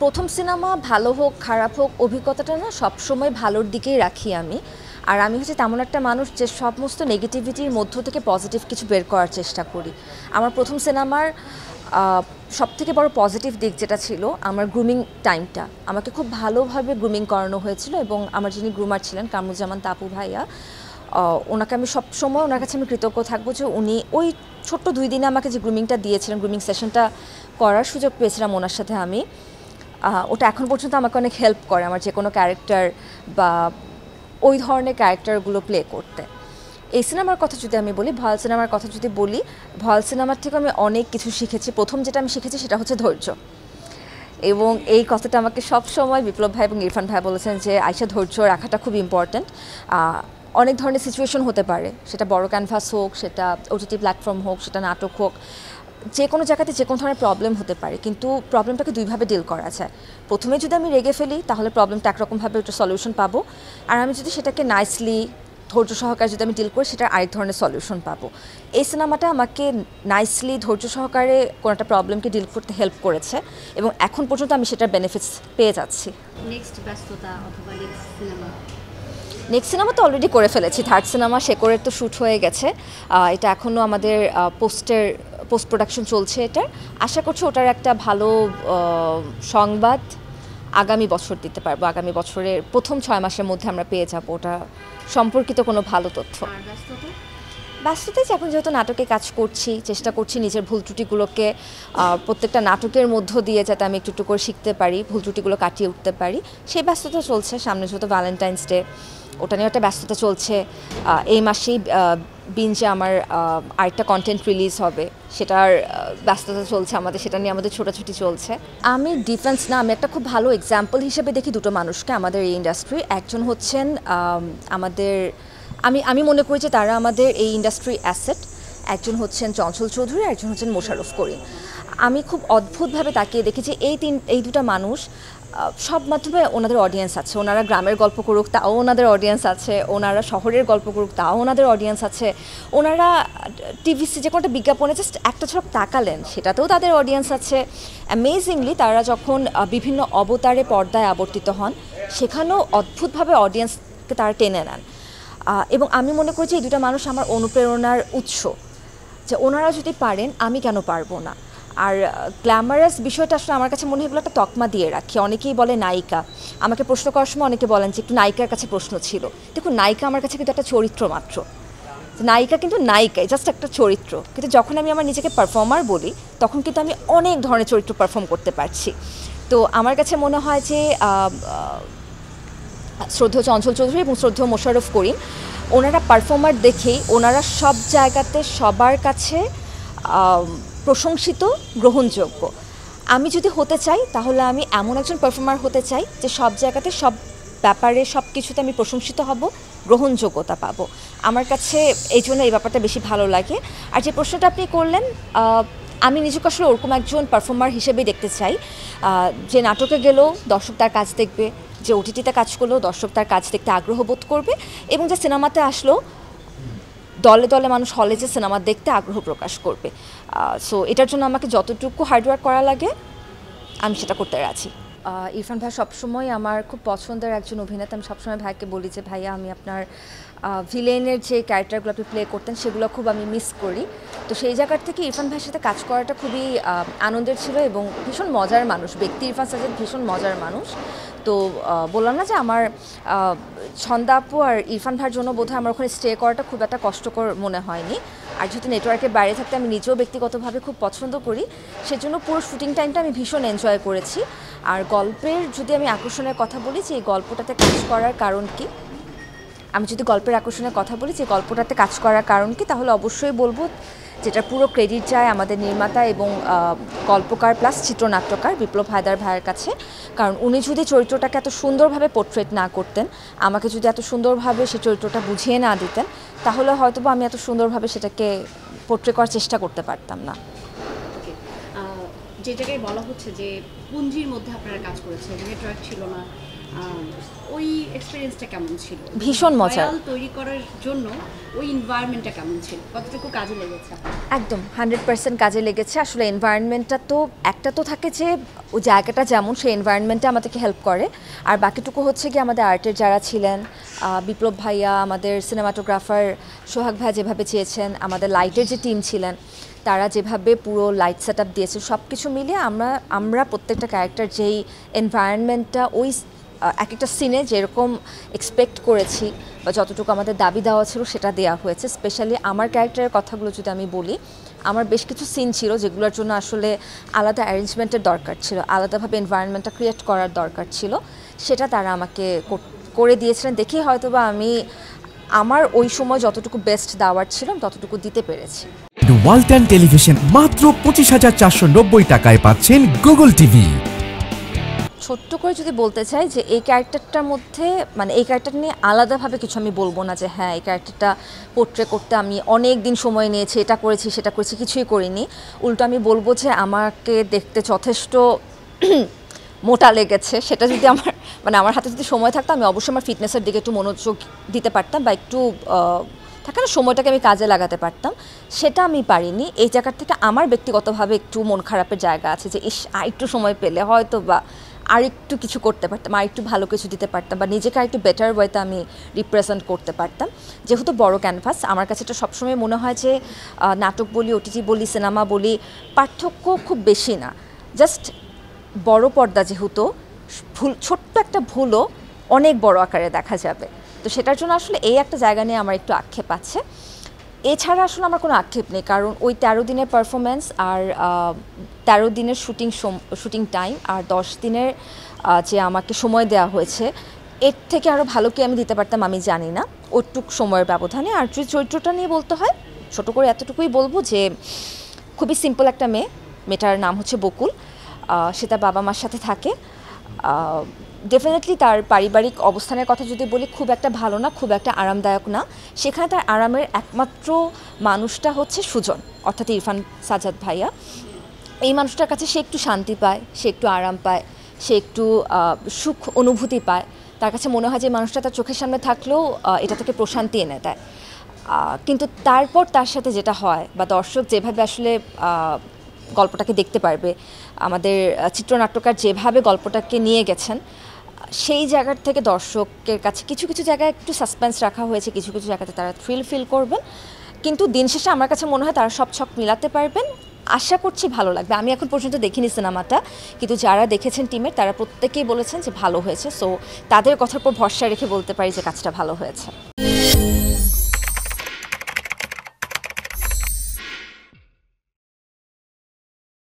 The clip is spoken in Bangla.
প্রথম সিনেমা ভালো হোক খারাপ হোক অভিজ্ঞতাটা না সবসময় ভালোর দিকেই রাখি আমি। আর আমি হচ্ছে তেমন একটা মানুষ যে সমস্ত নেগেটিভিটির মধ্য থেকে পজিটিভ কিছু বের করার চেষ্টা করি। আমার প্রথম সিনেমার সবথেকে বড় পজিটিভ দিক যেটা ছিল আমার গ্রুমিং টাইমটা। আমাকে খুব ভালোভাবে গ্রুমিং করানো হয়েছিল এবং আমার যিনি গ্রুমার ছিলেন কামরুজ্জামান তাপু ভাইয়া, ওনাকে আমি সবসময় ওনার কাছে আমি কৃতজ্ঞ থাকবো যে উনি ওই ছোট্ট 2 দিনে আমাকে যে গ্রুমিংটা দিয়েছিলেন, গ্রুমিং সেশনটা করার সুযোগ পেয়েছিলাম ওনার সাথে আমি। ওটা এখন পর্যন্ত আমাকে অনেক হেল্প করে আমার যে কোনো ক্যারেক্টার বা ওই ধরনের ক্যারেক্টারগুলো প্লে করতে। এই সিনেমার কথা যদি আমি বলি, ভয়াল সিনেমার কথা যদি বলি, ভয়াল সিনেমার থেকে আমি অনেক কিছু শিখেছি। প্রথম যেটা আমি শিখেছি সেটা হচ্ছে ধৈর্য, এবং এই কথাটা আমাকে সব সময় বিপ্লব ভাই এবং ইরফান ভাই বলেছেন যে আয়শা, ধৈর্য রাখাটা খুব ইম্পর্ট্যান্ট। অনেক ধরনের সিচুয়েশন হতে পারে, সেটা বড় ক্যানভাস হোক, সেটা ওটিটি প্ল্যাটফর্ম হোক, সেটা নাটক হোক, যে কোনো জায়গাতে যে কোনো ধরনের প্রবলেম হতে পারে, কিন্তু প্রবলেমটাকে দুইভাবে ডিল করা যায়। প্রথমে যদি আমি রেগে ফেলি তাহলে প্রবলেমটা একরকমভাবে একটা সলিউশন পাবো, আর আমি যদি সেটাকে নাইসলি ধৈর্য সহকারে যদি আমি ডিল করি সেটার আরেক ধরনের সলিউশন পাবো। এই সিনেমাটা আমাকে নাইসলি ধৈর্য সহকারে কোনো একটা প্রবলেমকে ডিল করতে হেল্প করেছে এবং এখন পর্যন্ত আমি সেটার বেনিফিটস পেয়ে যাচ্ছি। নেক্সট ব্যস্ততা অথবা নেক্সট সিনেমা? নেক্সট সিনেমা তো অলরেডি করে ফেলেছি, থার্ড সিনেমা শেকরের তো শ্যুট হয়ে গেছে। এটা এখনও আমাদের পোস্ট প্রোডাকশন চলছে। এটার আশা করছি ওটার একটা ভালো সংবাদ আগামী বছর দিতে পারবো। আগামী বছরের প্রথম 6 মাসের মধ্যে আমরা পেয়ে যাবো ওটা সম্পর্কিত কোনো ভালো তথ্য। আর ব্যস্ততা? ব্যস্ততায় এখন যেহেতু নাটকে কাজ করছি, চেষ্টা করছি নিজের ভুল ত্রুটিগুলোকে প্রত্যেকটা নাটকের মধ্য দিয়ে যাতে আমি একটু একটু করে শিখতে পারি, ভুল ত্রুটিগুলো কাটিয়ে উঠতে পারি, সেই ব্যস্ততা চলছে। সামনে যেহেতু ভ্যালেন্টাইন্স ডে, ওটা নিয়ে একটা ব্যস্ততা চলছে। এই মাসেই বিঞ্জে আমার আরেকটা কন্টেন্ট রিলিজ হবে, সেটার ব্যস্ততা চলছে আমাদের, সেটা নিয়ে আমাদের ছোটাছুটি চলছে। আমি ডিফেন্স না, আমি একটা খুব ভালো এক্সাম্পল হিসেবে দেখি দুটো মানুষকে আমাদের এই ইন্ডাস্ট্রি। একজন হচ্ছেন আমাদের, আমি মনে করি যে তারা আমাদের এই ইন্ডাস্ট্রি অ্যাসেট। একজন হচ্ছেন চঞ্চল চৌধুরী, একজন হচ্ছেন মোশাররফ করিম। আমি খুব অদ্ভুতভাবে তাকিয়ে দেখি যে এই দুটো মানুষ সব মাধ্যমে ওনাদের অডিয়েন্স আছে। ওনারা গ্রামের গল্প করুক তাও ওনাদের অডিয়েন্স আছে, ওনারা শহরের গল্প করুক তাও ওনাদের অডিয়েন্স আছে, ওনারা টিভিসি যে কোনো একটা বিজ্ঞাপনে জাস্ট একটা ঝলক তাকালেন সেটাতেও তাদের অডিয়েন্স আছে। অ্যামেজিংলি তারা যখন বিভিন্ন অবতারে পর্দায় আবর্তিত হন সেখানেও অদ্ভুতভাবে অডিয়েন্সকে তারা টেনে নেন। এবং আমি মনে করি যে এই দুটো মানুষ আমার অনুপ্রেরণার উৎস, যে ওনারা যদি পারেন আমি কেন পারবো না। আর গ্ল্যামারাস বিষয়টা আসলে আমার কাছে মনে হয় এগুলো একটা তকমা দিয়ে রাখি। অনেকেই বলে নায়িকা, আমাকে প্রশ্ন করার সময় অনেকে বলেন যে একটু নায়িকার কাছে প্রশ্ন ছিল। দেখুন, নায়িকা আমার কাছে কিন্তু একটা চরিত্র মাত্র। নায়িকা কিন্তু নায়িকাই, জাস্ট একটা চরিত্র। কিন্তু যখন আমি আমার নিজেকে পারফর্মার বলি তখন কিন্তু আমি অনেক ধরনের চরিত্র পারফর্ম করতে পারছি। তো আমার কাছে মনে হয় যে শ্রদ্ধেয় চঞ্চল চৌধুরী এবং শ্রদ্ধেয় মোশাররফ করিম, ওনারা পারফর্মার দেখেই ওনারা সব জায়গাতে সবার কাছে প্রশংসিত, গ্রহণযোগ্য। আমি যদি হতে চাই তাহলে আমি এমন একজন পারফর্মার হতে চাই যে সব জায়গাতে সব ব্যাপারে সব কিছুতে আমি প্রশংসিত হব, গ্রহণযোগ্যতা পাবো। আমার কাছে এই জন্য এই ব্যাপারটা বেশি ভালো লাগে। আর যে প্রশ্নটা আপনি করলেন, আমি নিজেকে আসলে ওরকম একজন পারফর্মার হিসেবেই দেখতে চাই, যে নাটকে গেলেও দর্শক তার কাজ দেখবে, যে ওটিটিতে কাজ করলেও দর্শক তার কাজ দেখতে আগ্রহ বোধ করবে, এবং যে সিনেমাতে আসলেও দলে দলে মানুষ হলে যে সিনেমা দেখতে আগ্রহ প্রকাশ করবে। সো এটার জন্য আমাকে যতটুকু হার্ডওয়ার্ক করা লাগে আমি সেটা করতে রাজি। ইরফান ভাই সবসময় আমার খুব পছন্দের একজন অভিনেতা। আমি সবসময় ভাইকে বলি যে ভাইয়া, আমি আপনার ভিলেনের যে ক্যারেক্টারগুলো আপনি প্লে করতেন সেগুলো খুব আমি মিস করি। তো সেই জায়গার থেকে ইরফান ভাইয়ের সাথে কাজ করাটা খুবই আনন্দের ছিল এবং ভীষণ মজার মানুষ ব্যক্তি। ইরফান সাজ্জাদ ভীষণ মজার মানুষ। তো বললাম না যে আমার ছন্দা আপু আর ইরফান ভাইয়ের জন্য বোধহয় আমার ওখানে স্টে করাটা খুব একটা কষ্টকর মনে হয়নি। আর যেহেতু নেটওয়ার্কের বাইরে থাকতে আমি নিজেও ব্যক্তিগতভাবে খুব পছন্দ করি, সেজন্য পুরো শুটিং টাইমটা আমি ভীষণ এনজয় করেছি। আর গল্পের যদি আমি আকর্ষণের কথা বলি, যে এই গল্পটাতে কাজ করার কারণ কি, আমি যদি গল্পের আকর্ষণের কথা বলি যে গল্পটাতে কাজ করার কারণ কি, তাহলে অবশ্যই বলবো যেটা পুরো ক্রেডিট যায় আমাদের নির্মাতা এবং গল্পকার প্লাস চিত্রনাট্যকার বিপ্লব হায়দার ভাইয়ের কাছে। কারণ উনি যদি চরিত্রটাকে এত সুন্দরভাবে পোর্ট্রেট না করতেন, আমাকে যদি এত সুন্দরভাবে সেই চরিত্রটা বুঝিয়ে না দিতেন, তাহলে হয়তোবা আমি এত সুন্দরভাবে সেটাকে পোর্ট্রে করার চেষ্টা করতে পারতাম না। যে জায়গায় বলা হচ্ছে যে পুঞ্জির মধ্যে আপনারা কাজ করেছেন, নেটওয়ার্ক ছিল না, ওই এক্সপিরিয়েন্সটা কেমন ছিল? ভীষণ মজার। তৈরি করার জন্য ওই এনভায়রনমেন্টটা কেমন ছিল, কতটুকু কাজে লেগেছে? একদম 100% কাজে লেগেছে। আসলে এনভায়রনমেন্টটা তো একটা তো থাকে যে ওই জায়গাটা যেমন, সেই এনভায়রনমেন্টটা আমাদেরকে হেল্প করে, আর বাকিটুকু হচ্ছে কি আমাদের আর্টের যারা ছিলেন, বিপ্লব ভাইয়া, আমাদের সিনেমাটোগ্রাফার সোহাগ ভাই যেভাবে চেয়েছেন, আমাদের লাইটের যে টিম ছিলেন তারা যেভাবে পুরো লাইট সেট আপ দিয়েছে, সব কিছু মিলিয়ে আমরা প্রত্যেকটা ক্যারেক্টার যেই এনভায়রনমেন্টটা ওই এক একটা সিনে যেরকম এক্সপেক্ট করেছি বা যতটুকু আমাদের দাবি দেওয়া ছিল সেটা দেওয়া হয়েছে। স্পেশালি আমার ক্যারেক্টারের কথাগুলো যদি আমি বলি, আমার বেশ কিছু সিন ছিল যেগুলোর জন্য আসলে আলাদা অ্যারেঞ্জমেন্টের দরকার ছিল, আলাদাভাবে এনভায়রনমেন্টটা ক্রিয়েট করার দরকার ছিল, সেটা তারা আমাকে করে দিয়েছিলেন। দেখেই হয়তো বা আমি আমার ওই সময় যতটুকু বেস্ট দেওয়ার ছিল ততটুকু দিতে পেরেছি। ওয়ালটন টেলিভিশন মাত্র 25,490 টাকায় পাচ্ছেন গুগল টিভি। ছোট্ট করে যদি বলতে চাই যে এই ক্যারেক্টারটার মধ্যে, মানে এই ক্যারেক্টার নিয়ে আলাদাভাবে কিছু আমি বলবো না যে হ্যাঁ এই ক্যারেক্টারটা পোর্ট্রে করতে আমি অনেক দিন সময় নিয়েছি, এটা করেছি সেটা করেছি, কিছুই করিনি। উল্টো আমি বলবো যে আমাকে দেখতে যথেষ্ট মোটা লেগেছে। সেটা যদি আমার হাতে যদি সময় থাকতো আমি অবশ্যই আমার ফিটনেসের দিকে একটু মনোযোগ দিতে পারতাম বা একটু থাকে না সময়টাকে আমি কাজে লাগাতে পারতাম, সেটা আমি পারিনি। এই জায়গার থেকে আমার ব্যক্তিগতভাবে একটু মন খারাপের জায়গা আছে যে আর একটু সময় পেলে হয়তো বা আর একটু কিছু করতে পারতাম, আর একটু ভালো কিছু দিতে পারতাম বা নিজেকে আর একটু বেটার ওয়েতে আমি রিপ্রেজেন্ট করতে পারতাম। যেহেতু বড় ক্যানভাস, আমার কাছে এটা সবসময় মনে হয় যে নাটক বলি, ওটিটি বলি, সিনেমা বলি, পার্থক্য খুব বেশি না, জাস্ট বড় পর্দা যেহেতু ছোট্ট একটা ভুলও অনেক বড় আকারে দেখা যাবে, তো সেটার জন্য আসলে এই একটা জায়গা নিয়ে আমার একটু আক্ষেপ আছে। এছাড়া আসলে আমার কোনো আক্ষেপ নেই, কারণ ওই 13 দিনের পারফরমেন্স আর 13 দিনের শুটিং টাইম আর 10 দিনের যে আমাকে সময় দেওয়া হয়েছে, এর থেকে আরও ভালো কি আমি দিতে পারতাম আমি জানি না ওইটুক সময়ের ব্যবধানে। আর যদি চরিত্রটা নিয়ে বলতে হয়, ছোটো করে এতটুকুই বলবো যে খুবই সিম্পল একটা মেয়েটার নাম হচ্ছে বকুল, সে তার বাবা মার সাথে থাকে। ডেফিনেটলি তার পারিবারিক অবস্থানের কথা যদি বলি, খুব একটা ভালো না, খুব একটা আরামদায়ক না। সেখানে তার আরামের একমাত্র মানুষটা হচ্ছে সুজন, অর্থাৎ ইরফান সাজাদ ভাইয়া। এই মানুষটার কাছে সে একটু শান্তি পায়, সে একটু আরাম পায়, সে একটু সুখ অনুভূতি পায়। তার কাছে মনে হয় যে মানুষটা তার চোখের সামনে থাকলেও এটা থেকে প্রশান্তি এনে দেয়। কিন্তু তারপর তার সাথে যেটা হয় বা দর্শক যেভাবে আসলে গল্পটাকে দেখতে পারবে, আমাদের চিত্রনাট্যকার যেভাবে গল্পটাকে নিয়ে গেছেন, সেই জায়গার থেকে দর্শকের কাছে কিছু কিছু জায়গায় একটু সাসপেন্স রাখা হয়েছে, কিছু কিছু জায়গাতে তারা থ্রিল ফিল করবেন, কিন্তু দিন শেষে আমার কাছে মনে হয় তারা সব ছক মিলাতে পারবেন। আশা করছি ভালো লাগবে। আমি এখন পর্যন্ত দেখিনি সিনেমাটা, কিন্তু যারা দেখেছেন টিমের তারা প্রত্যেকেই বলেছেন যে ভালো হয়েছে, সো তাদের কথার উপর ভরসা রেখে বলতে পারি যে কাজটা ভালো হয়েছে।